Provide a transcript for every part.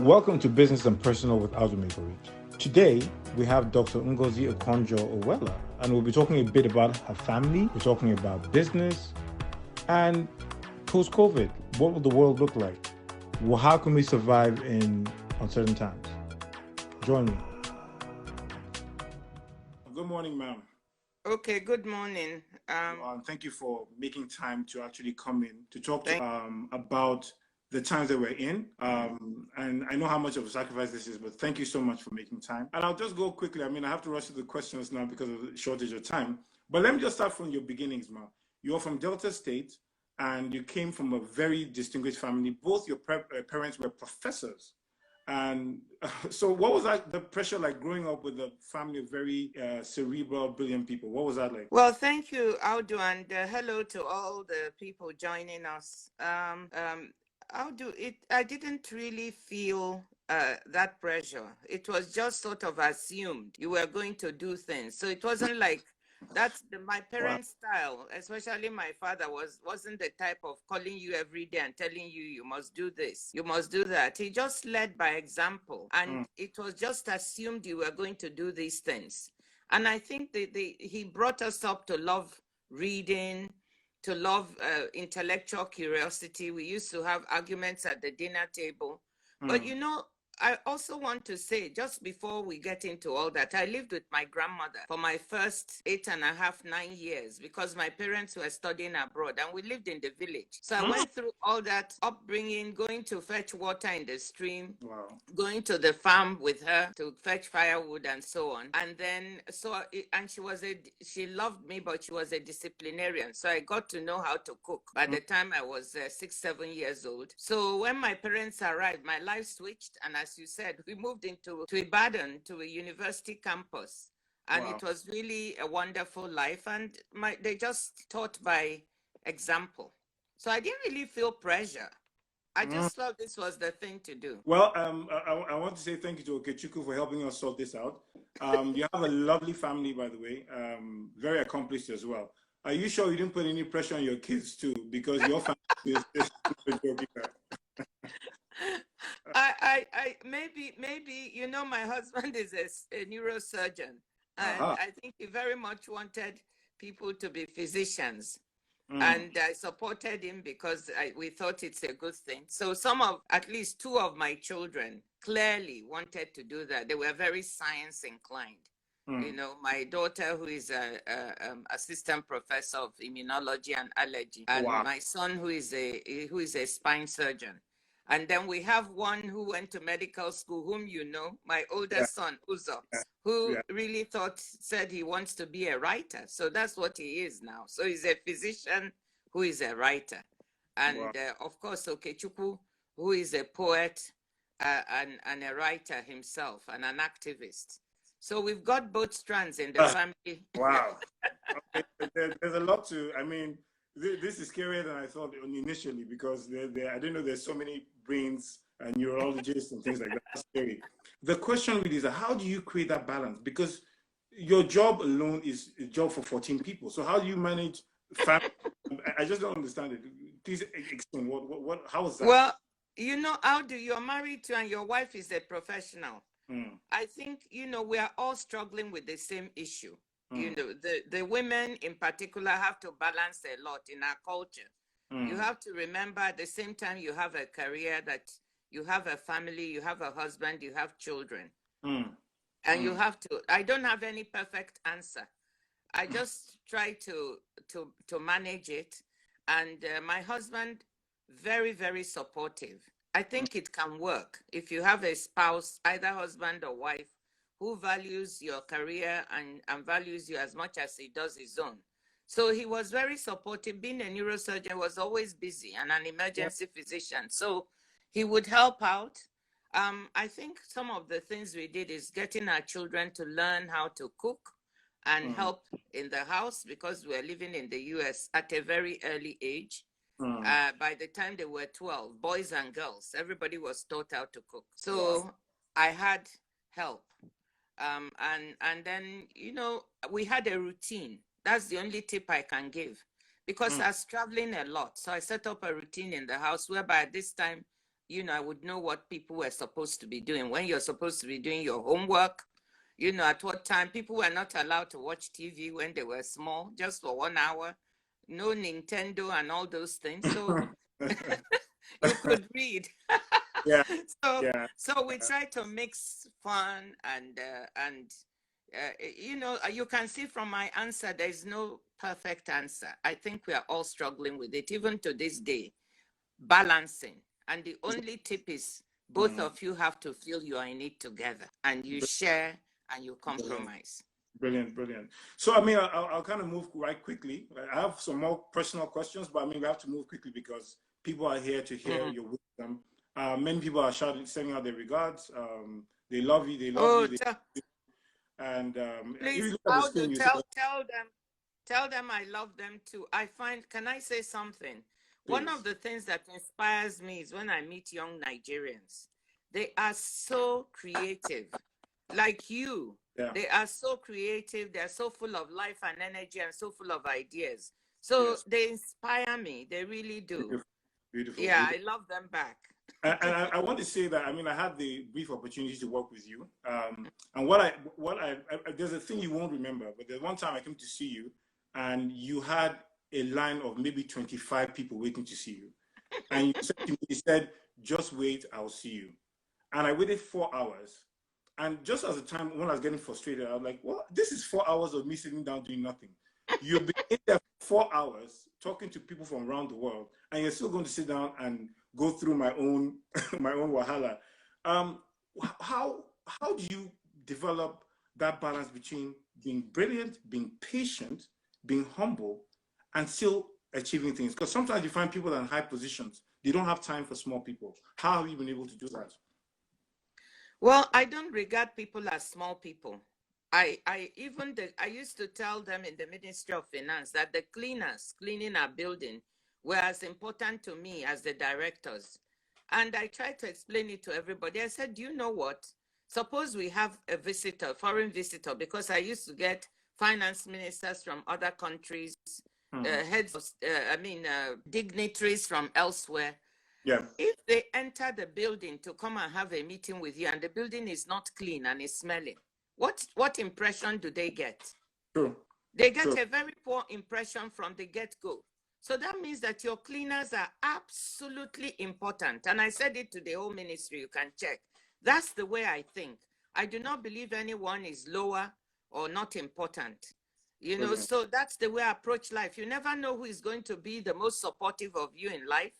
Welcome to Business and Personal with Audu Maikori. Today, we have Dr. Ngozi Okonjo Iweala, and we'll be talking a bit about her family. We're talking about business and post-COVID. What will the world look like? Well, how can we survive in uncertain times? Join me. Good morning, ma'am. Okay, good morning. Thank you for making time to actually come in to talk to about the times that we're in. And I know how much of a sacrifice this is, but thank you so much for making time. And I'll just go quickly. I mean, I have to rush to the questions now because of the shortage of time. But let me just start from your beginnings, ma'am. You're from Delta State, and you came from a very distinguished family. Both your parents were professors. And so what was that, the pressure like growing up with a family of very cerebral, brilliant people? What was that like? Well, thank you, Audu, and hello to all the people joining us. Audu, I didn't really feel that pressure. It was just sort of assumed you were going to do things. So it wasn't like my parents' style, especially my father, wasn't the type of calling you every day and telling you you must do this, you must do that. He just led by example, and it was just assumed you were going to do these things. And I think he brought us up to love reading, to love intellectual curiosity. We used to have arguments at the dinner table. But I also want to say, just before we get into all that, I lived with my grandmother for my first 8.5, 9 years because my parents were studying abroad and we lived in the village. So I went through all that upbringing, going to fetch water in the stream, going to the farm with her to fetch firewood and so on. And then, and she loved me, but she was a disciplinarian. So I got to know how to cook by the time I was 6, 7 years old. So when my parents arrived, my life switched. And as you said, we moved to Ibadan, to a university campus. And it was really a wonderful life. And they just taught by example. So I didn't really feel pressure. I just thought this was the thing to do. Well, I want to say thank you to Okechukwu for helping us sort this out. You have a lovely family, by the way, very accomplished as well. Are you sure you didn't put any pressure on your kids too? Because your family is maybe my husband is a neurosurgeon, and I think he very much wanted people to be physicians. And I supported him because we thought it's a good thing. So at least 2 of my children clearly wanted to do that. They were very science inclined. My daughter, who is a assistant professor of immunology and allergy, and my son, who is a spine surgeon. And then we have one who went to medical school, whom my older son, Uzo, who really said he wants to be a writer. So that's what he is now. So he's a physician who is a writer. And of course, Okechukwu, who is a poet and a writer himself and an activist. So we've got both strands in the family. Wow. Okay. There's a lot to, I mean, this is scarier than I thought initially because I didn't know there's so many brains and neurologists and things like that. That's scary. The question really is, how do you create that balance? Because your job alone is a job for 14 people. So how do you manage family? I just don't understand it. Please explain how is that? Well, Audu, you're married to and your wife is a professional. I think, we are all struggling with the same issue. The women in particular have to balance a lot in our culture. You have to remember at the same time you have a career, that you have a family, you have a husband, you have children. And you have to, I don't have any perfect answer. I just try to manage it. And my husband, very, very supportive. I think it can work if you have a spouse, either husband or wife, who values your career and values you as much as he does his own. So he was very supportive. Being a neurosurgeon, was always busy, and an emergency physician. So he would help out. I think some of the things we did is getting our children to learn how to cook and help in the house, because we're living in the US at a very early age. By the time they were 12, boys and girls, everybody was taught how to cook. So I had help. And then, we had a routine. That's the only tip I can give, because I was traveling a lot. So I set up a routine in the house whereby at this time I would know what people were supposed to be doing. When you're supposed to be doing your homework, at what time. People were not allowed to watch TV when they were small, just for 1 hour. No Nintendo and all those things. So you could read. Yeah, so yeah, so we try to mix fun and you can see from my answer, there's no perfect answer. I think we are all struggling with it, even to this day, balancing. And the only tip is both of you have to feel you are in it together, and you share and you compromise. brilliant, brilliant. So, I mean, I'll kind of move right quickly. I have some more personal questions, but I mean, we have to move quickly because people are here to hear your wisdom. Many people are sending out their regards. They love you. They love Oh, you. And if you please, look at the how screen, to you see, tell them I love them too. Can I say something? One of please. the things that inspires me is when I meet young Nigerians. They are so creative, like you. Yeah. They are so creative. They're so full of life and energy and so full of ideas. So Yes. they inspire me. They really do. Beautiful. Beautiful. Yeah, Beautiful. I love them back. And I want to say that, I mean, I had the brief opportunity to work with you. And there's a thing you won't remember, but there's one time I came to see you and you had a line of maybe 25 people waiting to see you. And you said to me, you said, just wait, I'll see you. And I waited 4 hours. And just as the time when I was getting frustrated, I was like, well, this is 4 hours of me sitting down doing nothing. You've been in there for 4 hours talking to people from around the world, and you're still going to sit down and go through my own my own wahala. How do you develop that balance between being brilliant, being patient, being humble, and still achieving things? Because sometimes you find people in high positions, they don't have time for small people. How have you been able to do that? Well, I don't regard people as small people. I used to tell them in the Ministry of Finance that the cleaners cleaning our building were as important to me as the directors. And I tried to explain it to everybody. I said, do you know what? Suppose we have a visitor, foreign visitor, because I used to get finance ministers from other countries, heads of, dignitaries from elsewhere. Yeah. If they enter the building to come and have a meeting with you and the building is not clean and is smelling, what impression do they get? True. They get a very poor impression from the get-go. So that means that your cleaners are absolutely important. And I said it to the whole ministry, you can check. That's the way I think. I do not believe anyone is lower or not important. So that's the way I approach life. You never know who is going to be the most supportive of you in life.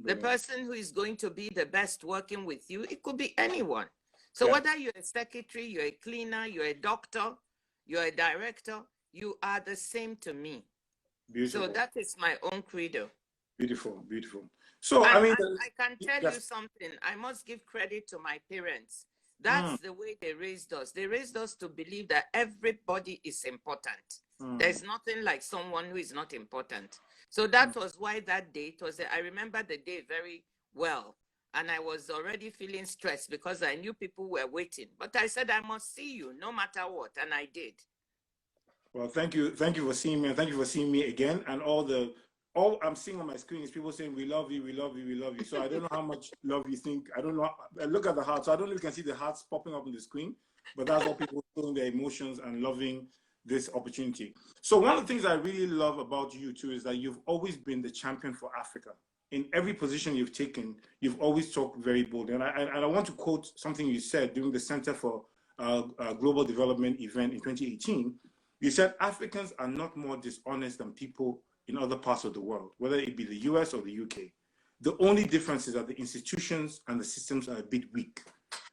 The person who is going to be the best working with you, it could be anyone. So whether you're a secretary, you're a cleaner, you're a doctor, you're a director, you are the same to me. Beautiful. So that is my own credo. Beautiful, beautiful. So, I mean, I can tell you something. I must give credit to my parents. That's the way they raised us. They raised us to believe that everybody is important. There's nothing like someone who is not important. So that was why that day, I remember the day very well. And I was already feeling stressed because I knew people were waiting. But I said, I must see you no matter what. And I did. Well, thank you. Thank you for seeing me. And thank you for seeing me again. And all I'm seeing on my screen is people saying, we love you, we love you, we love you. So I don't know how much love you think. I don't know. I look at the heart. So I don't know if you can see the hearts popping up on the screen, but that's what people showing their emotions and loving this opportunity. So one of the things I really love about you too is that you've always been the champion for Africa. In every position you've taken, you've always talked very bold. And I want to quote something you said during the Center for Global Development event in 2018. You said Africans are not more dishonest than people in other parts of the world, whether it be the US or the UK. The only difference is that the institutions and the systems are a bit weak.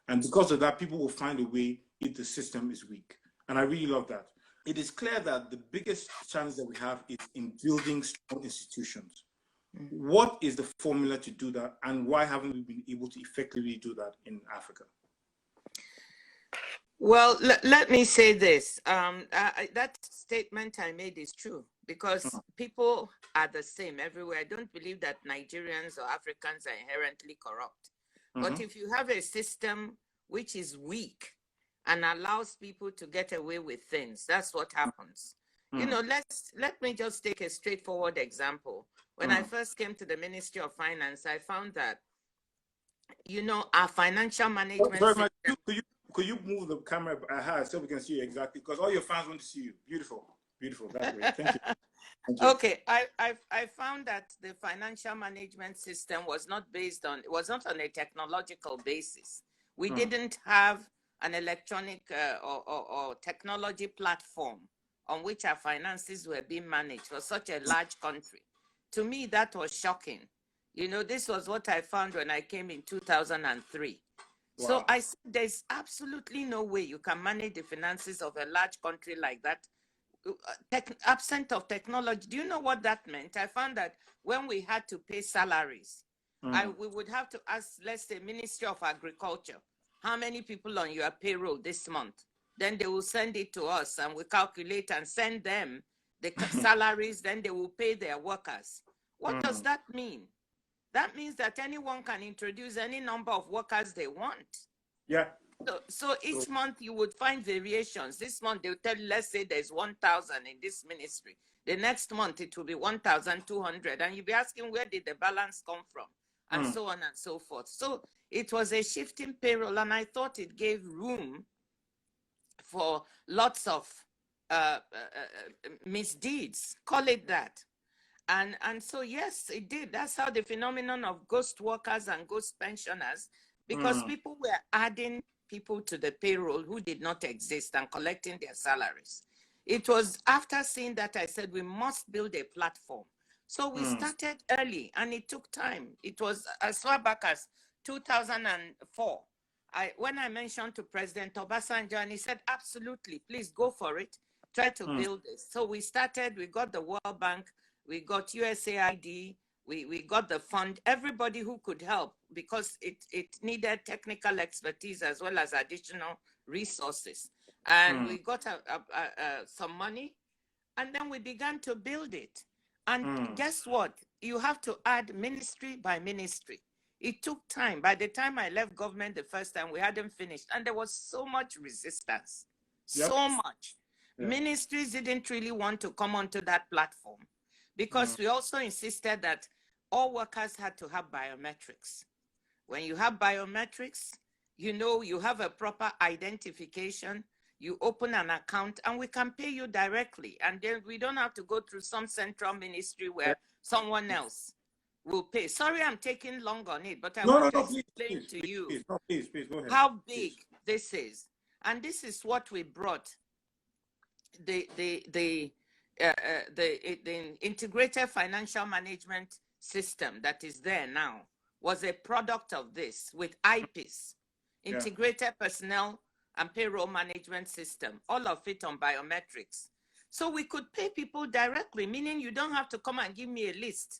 And because of that, people will find a way if the system is weak. And I really love that. It is clear that the biggest challenge that we have is in building strong institutions. What is the formula to do that, and why haven't we been able to effectively do that in Africa? Well, let me say this. That statement I made is true because people are the same everywhere. I don't believe that Nigerians or Africans are inherently corrupt. But if you have a system which is weak and allows people to get away with things, that's what happens. Let me just take a straightforward example. When I first came to the Ministry of Finance, I found that you know, our financial management Sorry, system. could you move the camera so we can see you exactly? Because all your fans want to see you. Beautiful, beautiful. That's great. Thank you. Thank you. Okay, I found that the financial management system was not on a technological basis. We didn't have an electronic or technology platform on which our finances were being managed for such a large country. To me, that was shocking. You know, this was what I found when I came in 2003. Wow. So I said, there's absolutely no way you can manage the finances of a large country like that absent of technology. Do you know what that meant? I found that when we had to pay salaries, we would have to ask, let's say, Ministry of Agriculture, how many people on your payroll this month? Then they will send it to us and we calculate and send them the salaries, then they will pay their workers. What does that mean? That means that anyone can introduce any number of workers they want. Yeah. So each month you would find variations. This month they'll tell you, let's say there's 1,000 in this ministry. The next month it will be 1,200. And you'll be asking, where did the balance come from? And so on and so forth. So it was a shifting payroll, and I thought it gave room for lots of misdeeds, call it that. And so, yes, it did. That's how the phenomenon of ghost workers and ghost pensioners, because people were adding people to the payroll who did not exist and collecting their salaries. It was after seeing that I said, we must build a platform. So we started early, and it took time. It was as far back as 2004. When I mentioned to President Obasanjo, and he said, absolutely, please go for it. Try to build this. So we started, we got the World Bank, we got USAID, we got the fund, everybody who could help, because it needed technical expertise as well as additional resources. And we got some money, and then we began to build it. And guess what? You have to add ministry by ministry. It took time. By the time I left government the first time, we hadn't finished. And there was so much resistance, so much. Ministries didn't really want to come onto that platform, because we also insisted that all workers had to have biometrics. When you have biometrics, you know, you have a proper identification, you open an account, and we can pay you directly. And then we don't have to go through some central ministry where someone else will pay. Sorry, I'm taking long on it, but I want to explain to you go ahead. how big this is. And this is what we brought. The integrated financial management system that is there now was a product of this, with IPIS, integrated personnel and payroll management system, all of it on biometrics. So we could pay people directly, meaning you don't have to come and give me a list.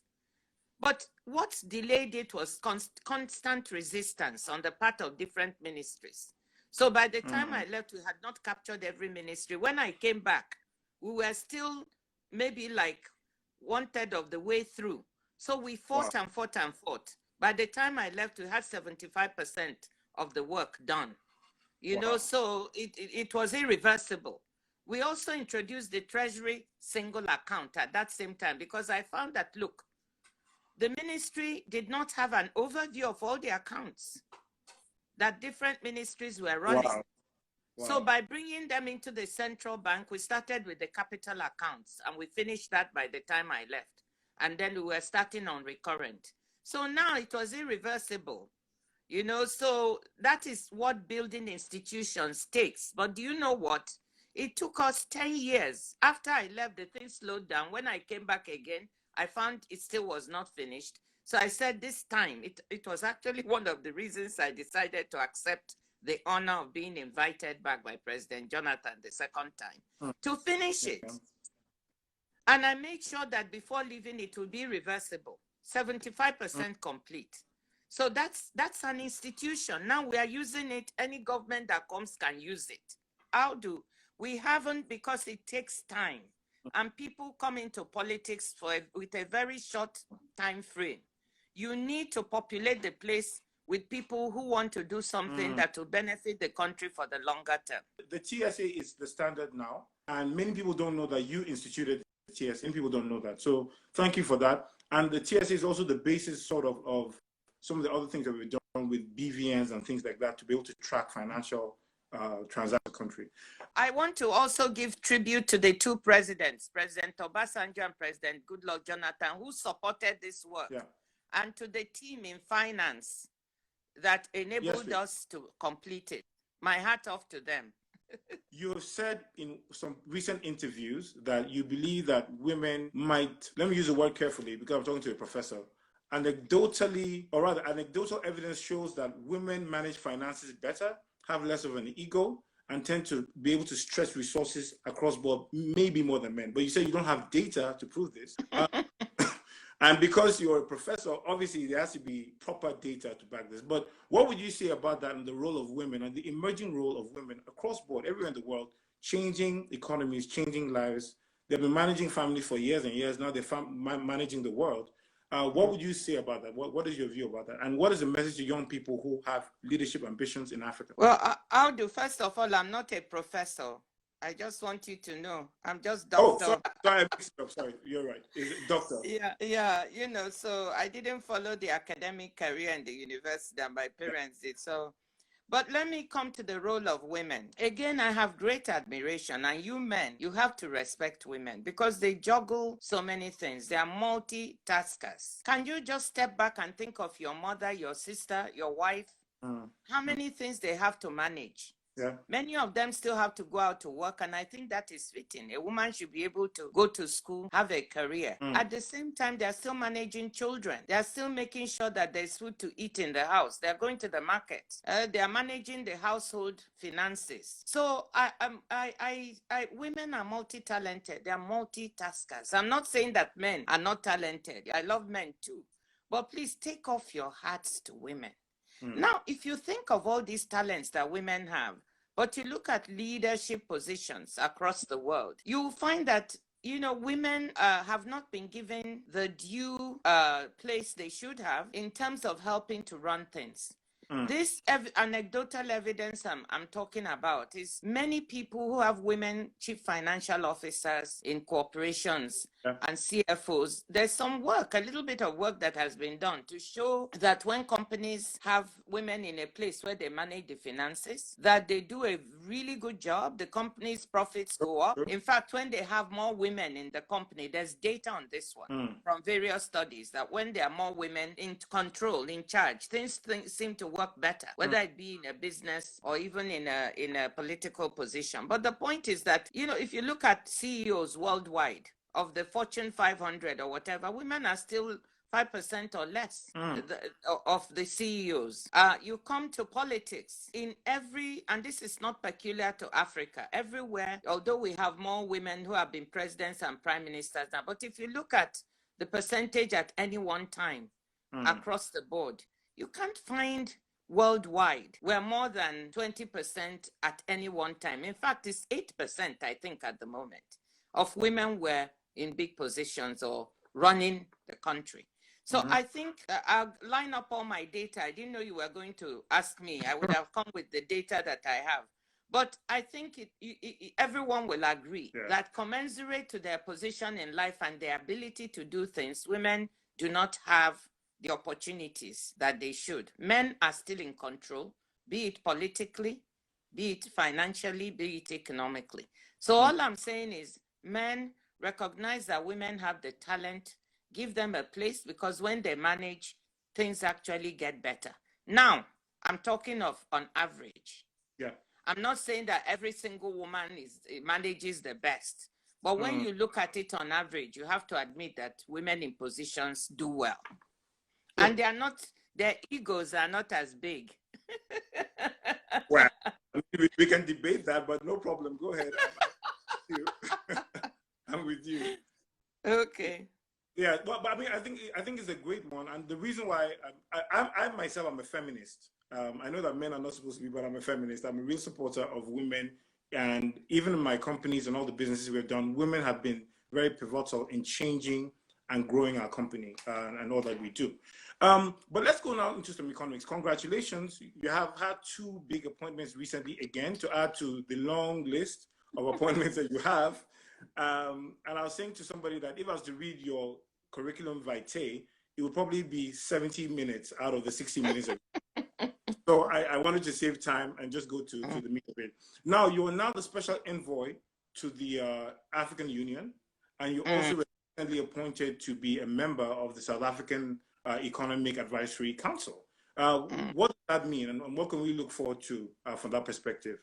But what delayed it was constant resistance on the part of different ministries. So by the time I left, we had not captured every ministry. When I came back, we were still maybe like 1/3 of the way through. So we fought and fought and fought. By the time I left, we had 75% of the work done. You know, so it was irreversible. We also introduced the Treasury single account at that same time, because I found that, look, the ministry did not have an overview of all the accounts that different ministries were running. So by bringing them into the central bank, we started with the capital accounts, and we finished that by the time I left. And then we were starting on recurrent. So now it was irreversible, you know, so that is what building institutions takes. But do you know what? It took us 10 years. After I left, the thing slowed down. When I came back again, I found it still was not finished. So I said this time, it was actually one of the reasons I decided to accept the honor of being invited back by President Jonathan the second time to finish it. And I made sure that before leaving, it would be reversible, 75% complete. So that's an institution. Now we are using it. Any government that comes can use it. Audu, we haven't, because it takes time. And people come into politics with a very short time frame. You need to populate the place with people who want to do something that will benefit the country for the longer term. The TSA is the standard now, and many people don't know that you instituted the TSA. Many people don't know that. So thank you for that. And the TSA is also the basis sort of some of the other things that we've done. with BVNs and things like that to be able to track financial transaction country. I want to also give tribute to the two presidents, President Obasanjo and President Goodluck Jonathan, who supported this work, and to the team in finance that enabled us to complete it. My hat off to them. You have said in some recent interviews that you believe that women might, let me use the word carefully because I'm talking to a professor, anecdotally, or rather anecdotal evidence shows that women manage finances better, have less of an ego, and tend to be able to stretch resources across board, maybe more than men. But you say you don't have data to prove this. And because you're a professor, obviously there has to be proper data to back this. But what would you say about that and the role of women and the emerging role of women across board, everywhere in the world, changing economies, changing lives? They've been managing families for years and years. Now they're managing the world. What would you say about that? What is your view about that? And what is the message to young people who have leadership ambitions in Africa? Well, Audu, first of all, I'm not a professor. I just want you to know, I'm just doctor. Oh, sorry, I mixed it up. Sorry, you're right. Is it doctor? Yeah, you know, so I didn't follow the academic career in the university that my parents did. So, but let me come to the role of women. Again, I have great admiration, and you men, you have to respect women because they juggle so many things. They are multitaskers. Can you just step back and think of your mother, your sister, your wife? How many things they have to manage? Yeah. Many of them still have to go out to work, and I think that is fitting. A woman should be able to go to school, have a career. At the same time, they're still managing children. They're still making sure that there's food to eat in the house. They're going to the market. They're managing the household finances. So women are multi-talented. They're multitaskers. I'm not saying that men are not talented. I love men too. But please take off your hats to women. Now, if you think of all these talents that women have, but you look at leadership positions across the world, you will find that, you know, women have not been given the due place they should have in terms of helping to run things. This anecdotal evidence I'm talking about is many people who have women chief financial officers in corporations and CFOs. There's some work, a little bit of work that has been done to show that when companies have women in a place where they manage the finances, that they do a really good job. The company's profits go up. In fact, when they have more women in the company, there's data on this one from various studies that when there are more women in control, in charge, things seem to work better, whether it be in a business or even in a political position. But the point is that, you know, if you look at CEOs worldwide of the Fortune 500 or whatever, women are still 5% or less of the CEOs. You come to politics in every, and this is not peculiar to Africa, everywhere, although we have more women who have been presidents and prime ministers now, but if you look at the percentage at any one time across the board, you can't find worldwide where more than 20% at any one time. In fact, it's 8%, I think, at the moment, of women were in big positions or running the country. So I think I'll line up all my data. I didn't know you were going to ask me. I would have come with the data that I have. But I think everyone will agree that commensurate to their position in life and their ability to do things, women do not have the opportunities that they should. Men are still in control, be it politically, be it financially, be it economically. So all I'm saying is men recognize that women have the talent, give them a place, because when they manage, things actually get better. Now, I'm talking of on average. Yeah. I'm not saying that every single woman manages the best, but when you look at it on average, you have to admit that women in positions do well. And they are not, their egos are not as big. Well, we can debate that, but no problem. Go ahead. I'm with you. Okay. Yeah, but I mean, I think it's a great one, and the reason why I myself am a feminist. I know that men are not supposed to be, but I'm a feminist. I'm a real supporter of women, and even in my companies and all the businesses we've done, women have been very pivotal in changing and growing our company and all that we do. But let's go now into some economics. Congratulations, you have had 2 big appointments recently, again, to add to the long list of appointments that you have. And I was saying to somebody that if I was to read your curriculum vitae, it would probably be 70 minutes out of the 60 minutes. So I wanted to save time and just go to the meat of it. Now, you are now the special envoy to the African Union, and you also recently appointed to be a member of the South African Economic Advisory Council. What does that mean, and what can we look forward to from that perspective?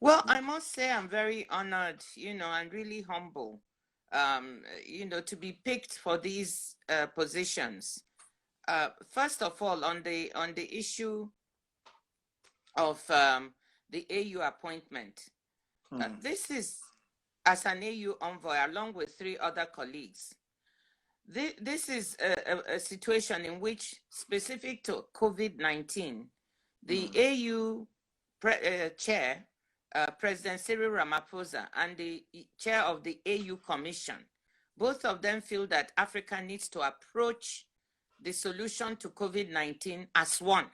Well, I must say I'm very honored, and really humble, to be picked for these positions. First of all, on the issue of the AU appointment, this is as an AU envoy along with 3 other colleagues. This is a situation in which, specific to COVID-19, the AU chair, President Cyril Ramaphosa, and the chair of the AU Commission, both of them feel that Africa needs to approach the solution to COVID-19 as one.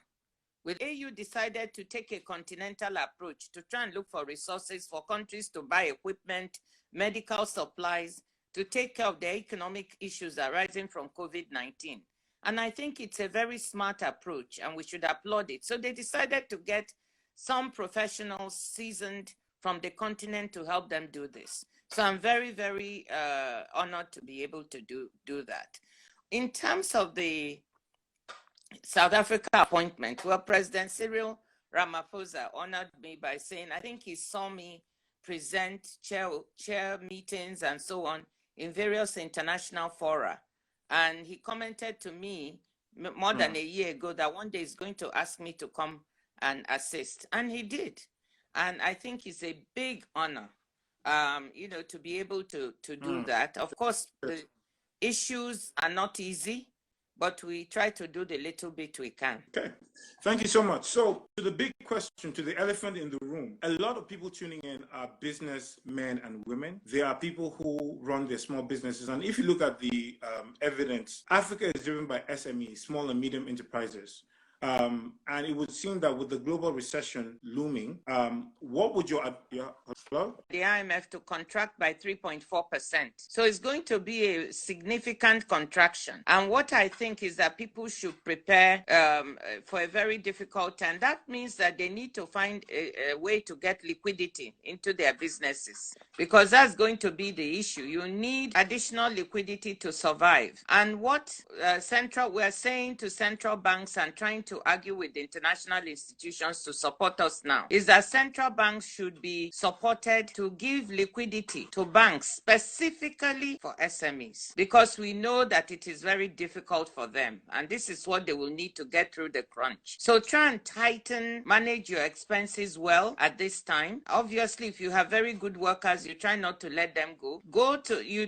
With AU decided to take a continental approach to try and look for resources for countries to buy equipment, medical supplies, to take care of the economic issues arising from COVID-19. And I think it's a very smart approach, and we should applaud it. So they decided to get some professionals seasoned from the continent to help them do this. So I'm very, very honored to be able to do that. In terms of the South Africa appointment, well, President Cyril Ramaphosa honored me by saying, I think he saw me present, chair meetings and so on in various international fora. And he commented to me more than a year ago that one day he's going to ask me to come and assist. And he did. And I think it's a big honor, to be able to do that. Of course, the issues are not easy, but we try to do the little bit we can. Okay, thank you so much. So to the big question, to the elephant in the room, a lot of people tuning in are businessmen and women. There are people who run their small businesses. And if you look at the evidence, Africa is driven by SMEs, small and medium enterprises. And it would seem that with the global recession looming, what would your hello? The IMF to contract by 3.4%. So it's going to be a significant contraction. And what I think is that people should prepare for a very difficult time. That means that they need to find a way to get liquidity into their businesses, because that's going to be the issue. You need additional liquidity to survive. And what we're saying to central banks and trying to argue with the international institutions to support us now is that central banks should be supported to give liquidity to banks specifically for SMEs, because we know that it is very difficult for them, and this is what they will need to get through the crunch. So try and manage your expenses well at this time. Obviously, if you have very good workers, you try not to let them go.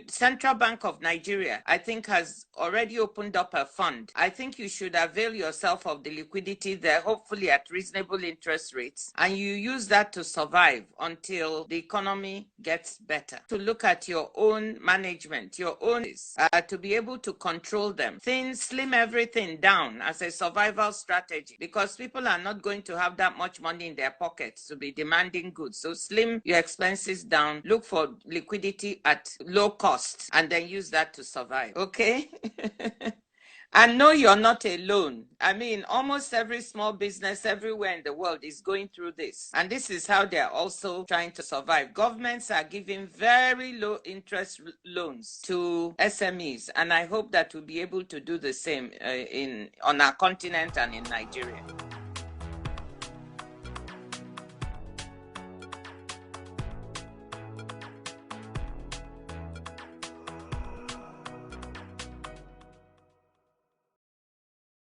Central Bank of Nigeria, I think, has already opened up a fund. I think you should avail yourself of the liquidity there, hopefully at reasonable interest rates, and you use that to survive until the economy gets better. To look at your own management, your own, to be able to control them. Slim everything down as a survival strategy, because people are not going to have that much money in their pockets to be demanding goods. So slim your expenses down, look for liquidity at low cost, and then use that to survive. Okay? And no, you're not alone. I mean, almost every small business everywhere in the world is going through this. And this is how they're also trying to survive. Governments are giving very low interest loans to SMEs. And I hope that we'll be able to do the same on our continent and in Nigeria.